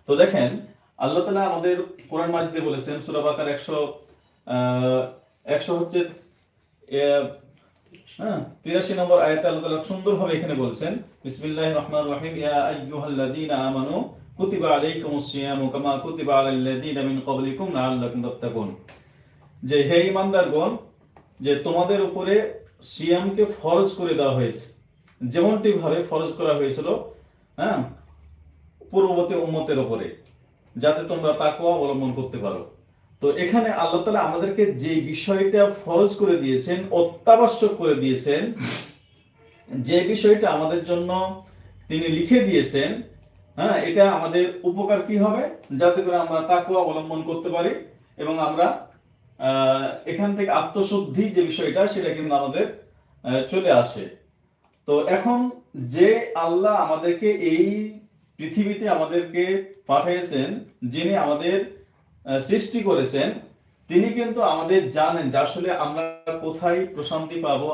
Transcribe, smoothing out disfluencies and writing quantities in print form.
তো দেখেন আল্লাহ তাআলা আমাদের কোরআন মাজিদে বলেছেন সূরা বাকারা 100 হচ্ছে 83 নম্বর আয়াতে আল্লাহ তাআলা সুন্দরভাবে এখানে বলছেন বিসমিল্লাহির রহমানির রহিম ইয়া আইয়ুহাল্লাযীনা আমানু কুতিবা আলাইকুমুস সিয়ামু কামা কুতিবা আলাল লাযীনা মিন ক্বাবলিকুম লাআল্লাকুম তাত্তাকুন। যে হে ঈমানদারগণ, যে তোমাদের উপরে সিয়ামকে ফরজ করে দেওয়া হয়েছে যেমনটি ভাবে ফরজ করা হয়েছিল হ্যাঁ পূর্ববর্তী উম্মতের উপরে, যাতে তোমরা তাকওয়া অবলম্বন করতে পারো। তো এখানে আল্লাহ তাআলা আমাদেরকে যে বিষয়টা ফরজ করে দিয়েছেন, অত্যাবশ্যক করে দিয়েছেন, যে বিষয়টা আমাদের জন্য তিনি লিখে দিয়েছেন, এটা আমাদের উপকার কি হবে, যাতে করে আমরা তাকওয়া অবলম্বন করতে পারি এবং আমরা এখান থেকে আত্মশুদ্ধি যে বিষয়টা সেটা কিন্তু আমাদের চলে আসে। তো এখন যে আল্লাহ আমাদেরকে এই পৃথিবীতে আমাদেরকে পাঠিয়েছেন, যিনি আমাদের সৃষ্টি করেছেন, তিনি কিন্তু আমাদের জানেন যে আসলে আমরা কোথায় প্রশান্তি পাবো।